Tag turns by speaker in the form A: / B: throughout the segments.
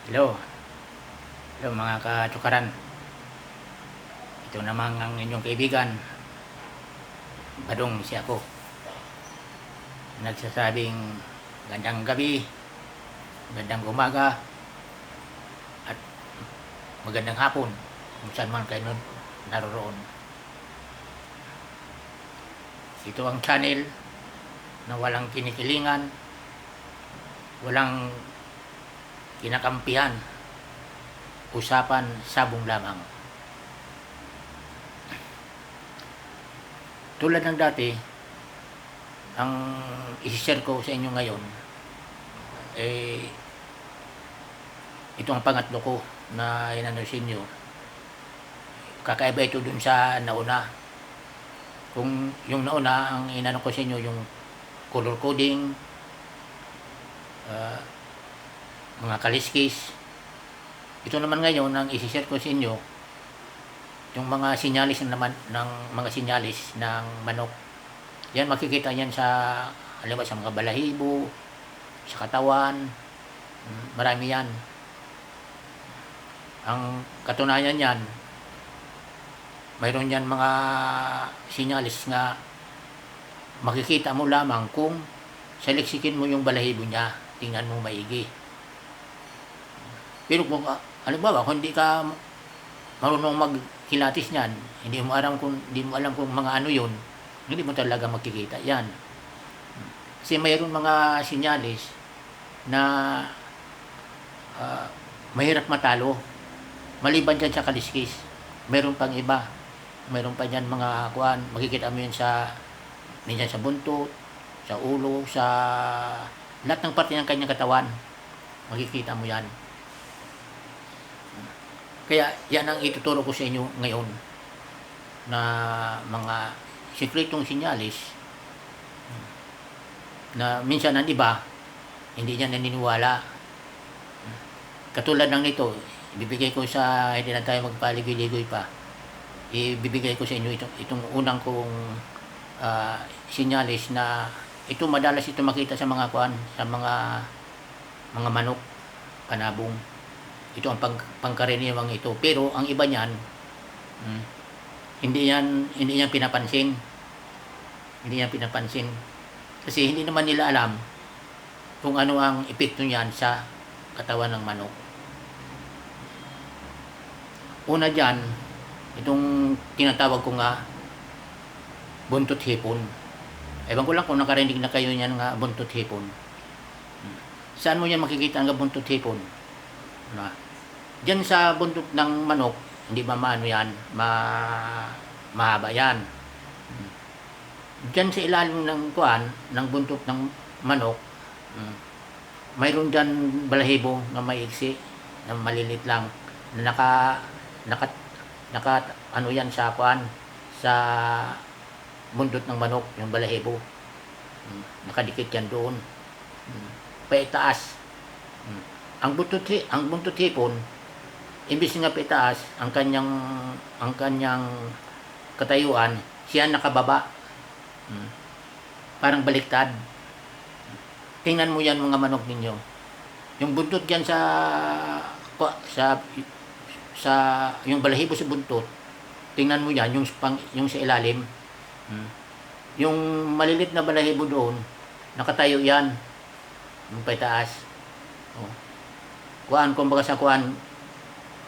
A: Hello, hello mga katsukaran. Ito naman ang inyong kaibigan, Badong si ako. Nagsasabing gandang gabi, magandang umaga, at magandang hapon kung saan man kayo naroroon. Ito ang channel na walang kinikilingan, walang kinakampihan, usapan sabong lamang. Tulad ng dati, ang isi-share ko sa inyo ngayon, ito ang pangatlo ko na inano sa inyo. Kakaiba ito dun sa nauna. Kung yung nauna, ang inano ko sa inyo, yung color coding, mga kaliskis. Ito naman ngayon, ang isi-share ko sa inyo, yung mga sinyalis naman ng mga sinyalis ng manok. Yan, makikita yan sa halimbawa sa mga balahibo, sa katawan, marami yan. Ang katunayan yan, mayroon yan mga sinyalis nga makikita mo lamang kung saliksikin mo yung balahibo niya, tingnan mo maigi. Pero kung halimbawa, kung hindi ka marunong magkilatis niyan, hindi mo alam kung mga ano yun, hindi mo talaga makikita yan. Kasi mayroon mga sinyalis na mahirap matalo. Maliban dyan sa kaliskis, mayroon pang iba. Mayroon pa dyan mga kuan, makikita mo yan minsan sa buntot, sa ulo, sa lahat ng parte ng kanyang katawan. Makikita mo yan. Kaya yan ang ituturo ko sa inyo ngayon na mga sikretong sinyalis na minsan ang iba hindi niya naniniwala. Katulad ng nito, ibibigay ko hindi na tayo magpaligoy-ligoy pa. Ibibigay ko sa inyo itong unang kong sinyalis na ito madalas ito makita sa mga sa mga manok, panabong. Ito ang pangkaraniwang ito. Pero ang iba niyan, hindi yan pinapansin. Hindi yan pinapansin. Kasi hindi naman nila alam kung ano ang epekto niyan sa katawan ng manok. Una diyan, itong tinatawag ko nga buntot hipon. Ewan ko lang kung nakarinig na kayo niyan nga buntot hipon. Saan mo yan makikita ang buntot hipon? Diyan sa buntot ng manok, hindi ba maano yan, mahaba yan. Diyan sa ilalim ng ng buntot ng manok, mayroon diyan balahibo na maiksi, na malilit lang, na naka ano yan sa sa buntot ng manok, yung balahibo. Nakadikit yan doon. Paitaas. Ang buntot hipon, imbis nga paitaas ang kanyang katayuan, siya nakababa. Parang baliktad. Tingnan mo yan mga manok ninyo. Yung buntot diyan sa yung balahibo sa buntot. Tingnan mo yan yung sa ilalim. Yung malilit na balahibo doon, nakatayo yan. Yung paitaas. Kumbaga sa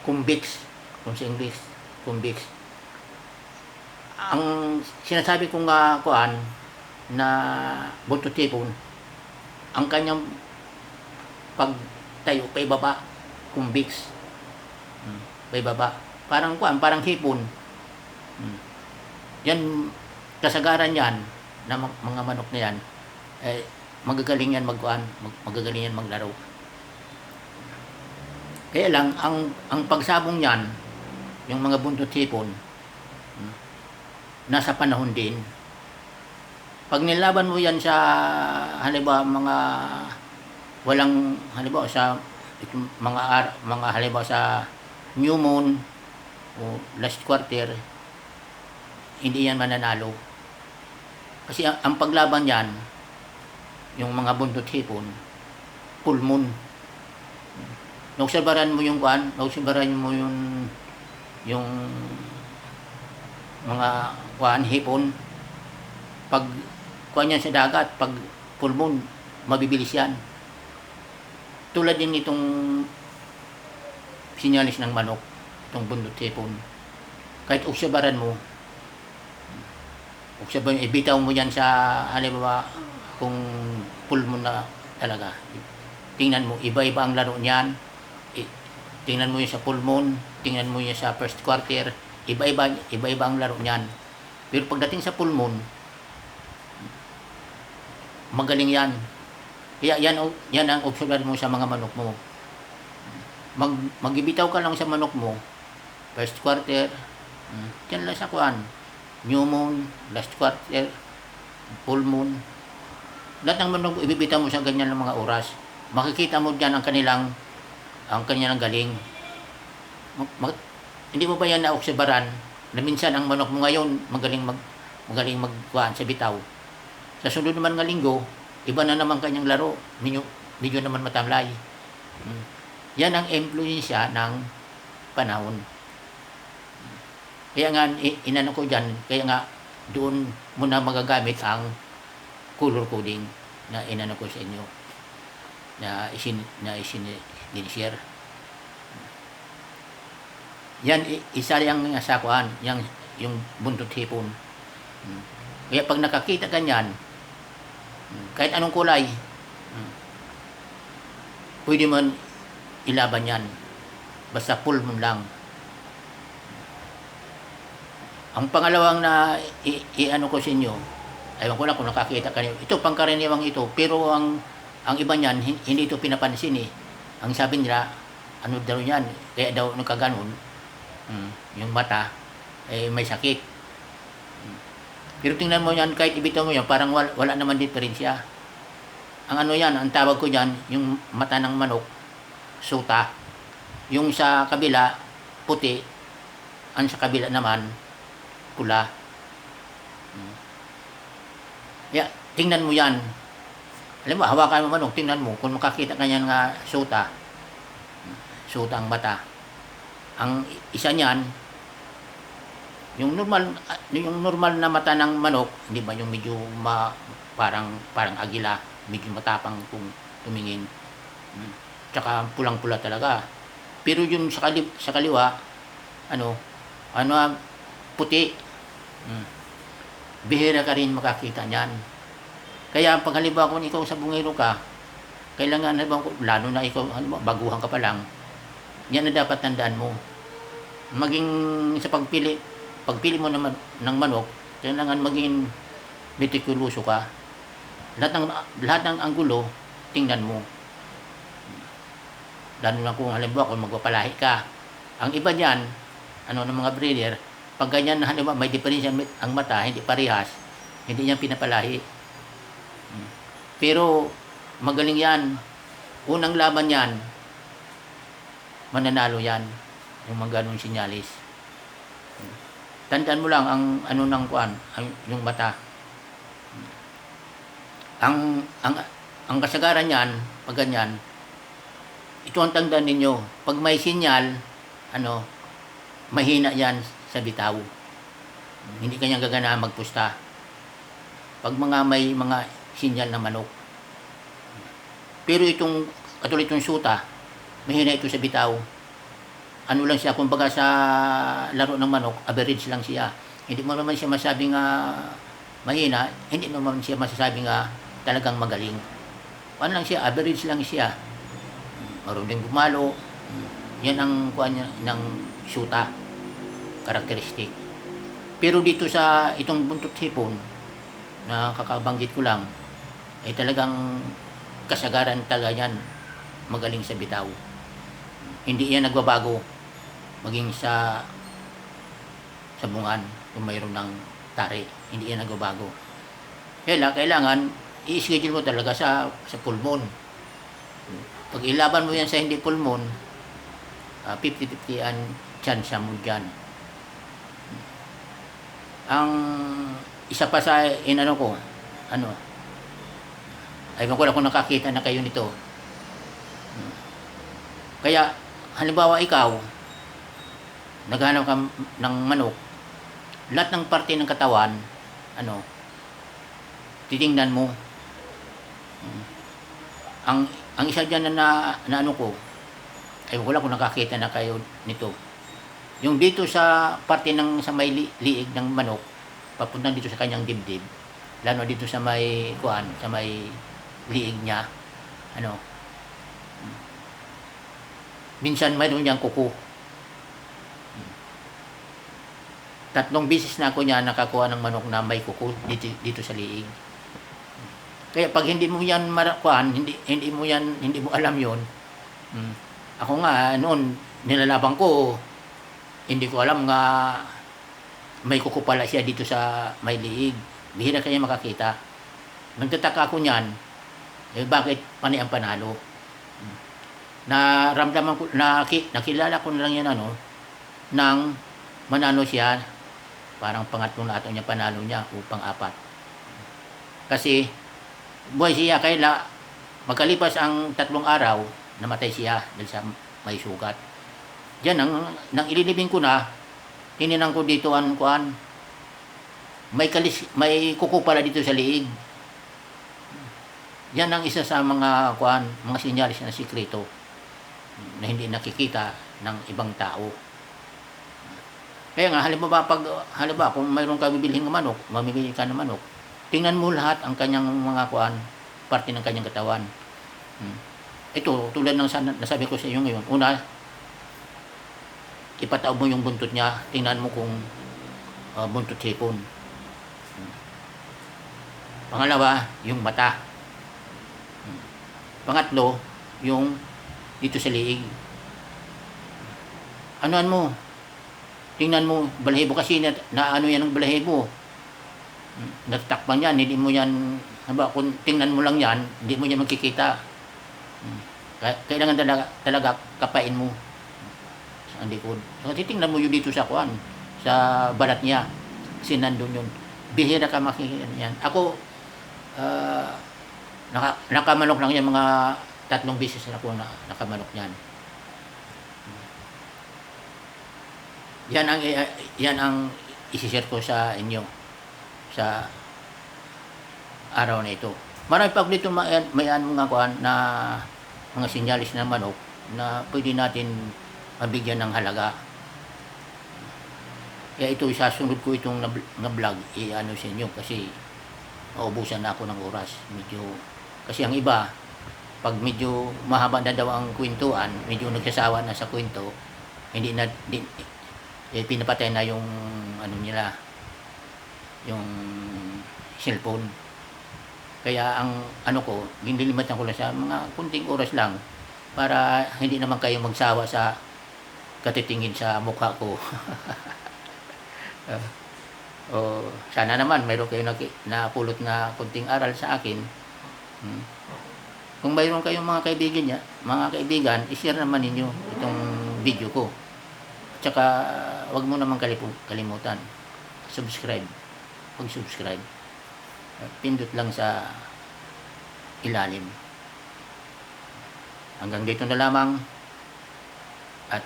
A: convex, kung sa English, convex. Ang sinasabi kong na buntot hipon, ang kanyang pagtayo pa ibaba, convex. Pa ibaba. Parang hipon. Yan, kasagaran yan na mga manok na yan, magagaling yan magagaling yan maglaro. Kaya lang, ang pagsabong yan, yung mga buntot hipon, nasa panahon din. Pag nilaban mo yan sa halimbawa mga walang halimbawa sa mga halimbawa sa new moon o last quarter, hindi yan mananalo. Kasi ang paglaban yan, yung mga buntot hipon, full moon. naobserbahan mo yung kuan, naobserbahan mo yung mga kuan hipon, pag kuan yan sa dagat, pag full moon, mabibilis yan. Tulad din itong sinyalis ng manok, itong bundot hipon. Kahit obserbahan mo, ibitaw mo yan sa, halimbawa, kung full moon na talaga. Tingnan mo, iba-iba ang laro niyan. Tingnan mo yun sa full moon, tingnan mo yun sa first quarter, iba-iba ang laro niyan. Pero pagdating sa full moon, magaling yan. Kaya yan ang obserbahan mo sa mga manok mo. Magbibitaw ka lang sa manok mo, first quarter, yan lang sa kuan, new moon, last quarter, full moon. Lahat ng manok ibibitaw mo sa ganyan ng mga oras. Makikita mo diyan ang kanilang galing. Hindi mo ba yan naobserbahan na minsan ang manok mo ngayon magaling magkuhan sa bitaw. Sa sunod naman ng linggo, iba na naman kanyang laro. Medyo naman matamlay. Yan ang influensya ng panahon. Kaya nga, inano ko dyan, kaya nga, doon muna magagamit ang color coding na inano ko sa inyo, na isin-share. Yan, isa yung sa kuhan, yung buntot hipon. Kaya pag nakakita ganyan, kahit anong kulay, pwede man ilaban yan. Basta full moon lang. Ang pangalawang na i-ano ko sa inyo, aywan ko lang kung nakakita kayo. Ito, pangkaraniwang ito. Pero ang iba niyan, hindi ito pinapansin eh. Ang sabi nila, ano daw yan, kaya daw nagkaganon, yung mata, may sakit. Pero tingnan mo yan, kahit ibitaw mo yan, parang wala naman diferensya. Ang ano yan, ang tawag ko dyan, yung mata ng manok, suta. Yung sa kabila, puti. Ang sa kabila naman, pula. Tingnan mo yan. Alam mo, hawakan mo manok, tingnan mo. Kung makakita ka yan nga suta ang mata. Ang isa niyan, yung normal na mata ng manok, hindi ba yung medyo parang agila, medyo matapang kung tumingin. Tsaka pulang-pula talaga. Pero yung sa kaliwa, puti. Bihira ka rin makakita niyan. Kaya pag halimbawa kung ikaw sa bungero ka, kailangan lalo na ikaw, baguhan ka pa lang, yan na dapat tandaan mo. Maging sa pagpili mo naman ng manok, kailangan maging metikuloso ka. Lahat ng anggulo, tingnan mo. Lalo lang kung halimbawa kung magpapalahi ka. Ang iba niyan, ng mga breeder, pag ganyan halimbawa may diferensya ang mata, hindi parehas, hindi niya pinapalahi. Pero magaling yan. Unang laban yan, mananalo yan. Yung mga ganong sinyalis. Tandaan mo lang ang ng kuan, yung mata. Ang kasagaran niyan, pag ganyan, ito ang tandaan ninyo. Pag may sinyal, mahina yan sa bitaw. Hindi kanya gagana magpusta. Pag may mga sinyal na manok. Pero katulad itong suta, mahina ito sa bitaw. Ano lang siya, kumbaga sa laro ng manok, average lang siya. Hindi mo naman siya masabing mahina, hindi naman siya masasabing talagang magaling. Ano lang siya, average lang siya. Marunong gumalo. Yan ang kuan ng suta, karakteristik. Pero dito sa itong buntot hipon, na kakabanggit ko lang, ay talagang kasagaran talaga yan, magaling sa bitaw. Hindi yan nagbabago maging sa bungan kung mayroon ng tari. Hindi yan nagbabago. Kailangan i-schedule mo talaga sa full moon. Pag ilaban mo yan sa hindi full moon, 50-50 ang chance mo dyan. Ang isa pa sa aywan ko lang kung nakakita na kayo nito. Kaya, halimbawa ikaw, naghanap ka ng manok, lahat ng parte ng katawan, ano, titingnan mo. Mm. Ang isa diyan na ano ko, ay wala kung nakakita na kayo nito. Yung dito sa parte ng sa may liig ng manok, papunta dito sa kanyang dibdib, lalo dito sa may kuan, sa may liig niya, ano, minsan mayroon niyang kuko. 3 beses na ako niya nakakuha ng manok na may kuko dito sa liig. Kaya pag hindi mo yan marakuan, hindi mo alam yon. Ako nga noon nilalaban ko, hindi ko alam nga may kuko pala siya dito sa may liig. Bihira kaya makakita. Nagtataka ako niyan, bakit panay ang panalo? Naramdaman ko, nakilala ko na lang yan nang manalo siya, parang pangatlong na ato niya panalo niya o pang-4. Kasi buhay siya, kaya magkalipas ang 3 araw, namatay siya dahil sa may sugat. Diyan, nang ililibing ko na, tininan ko dito ang kuan, may kuko pala dito sa liig. Yan ang isa sa mga kuan, mga sinyalis na sikreto na hindi nakikita ng ibang tao. Kaya nga, halimbawa kung mayroon ka bibilhin ng manok, mamimili ka ng manok, tingnan mo lahat ang kanyang mga kuan, parte ng kanyang katawan. Ito, tulad ng nasabi ko sa iyo ngayon, una, ipataob mo yung buntot niya, tingnan mo kung buntot hipon. Pangalawa, yung mata. Pangatlo, yung dito sa liig. Anuan mo? Tingnan mo, balahibo kasi na ano yan ang balahibo. Natatakpan yan, hindi mo yan, kung tingnan mo lang yan, hindi mo yan makikita. Kailangan talaga kapain mo sa likod. So, titingnan mo yun dito sa kuan, sa balat niya. Kasi nandun yun. Bihira ka makikita yan. Ako, nakamanok lang yan, mga 3 beses na ako nakamanok yan. Yan ang isi-share ko sa inyo sa araw na ito. Marami pa dito may mga kuan na mga sinyalis na manok na pwede natin mabigyan ng halaga. Kaya ito, isasunod ko itong na vlog i-ano sa inyo kasi maubusan na ako ng oras. Kasi ang iba, pag medyo mahaba na daw ang kwentuhan, medyo nagsasawa na sa kwento, pinapatay na yung ano nila, yung cellphone. Kaya ang ano ko, ginilimitang ko lang sa mga kunting oras lang para hindi naman kayo magsawa sa katitingin sa mukha ko. Sana naman mayroon kayo napulot na kunting aral sa akin. Kung mayroon kayong mga kaibigan, i-share naman ninyo itong video ko. Tsaka, wag mo naman kalimutan. Subscribe. Pag-subscribe. Pindot lang sa ilalim. Hanggang dito na lamang. At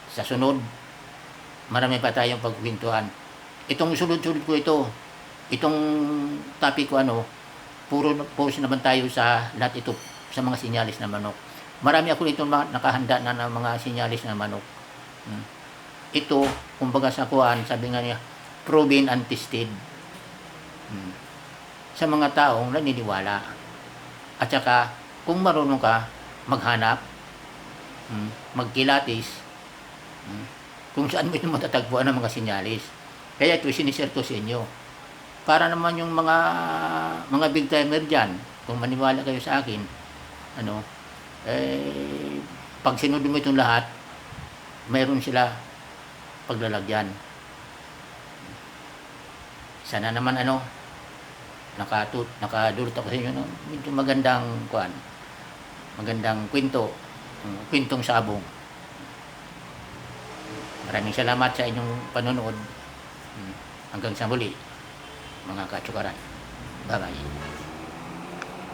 A: sa sunod, marami pa tayong pagkwentuhan. Itong sunod-sunod ko ito, itong topic ko puro naman tayo sa lahat ito, sa mga sinyalis na manok. Marami ako nito nakahanda na ng mga sinyalis na manok. Ito, kumbaga sa kuan, sabi nga niya, proven and tested. Sa mga taong naniniwala. At saka, kung marunong ka maghanap, magkilatis, kung saan mo ito matatagpuan ng mga sinyalis. Kaya ito, sinishare ko sa inyo. Para naman yung mga big timer dyan, kung maniwala kayo sa akin, pag sinunod mo itong lahat, mayroon sila paglalagyan. Sana naman nakadulot ako sa inyo medyo magandang kwentong sabong. Maraming salamat sa inyong panonood. Hanggang sa muli, mga katsukaran. Bye-bye.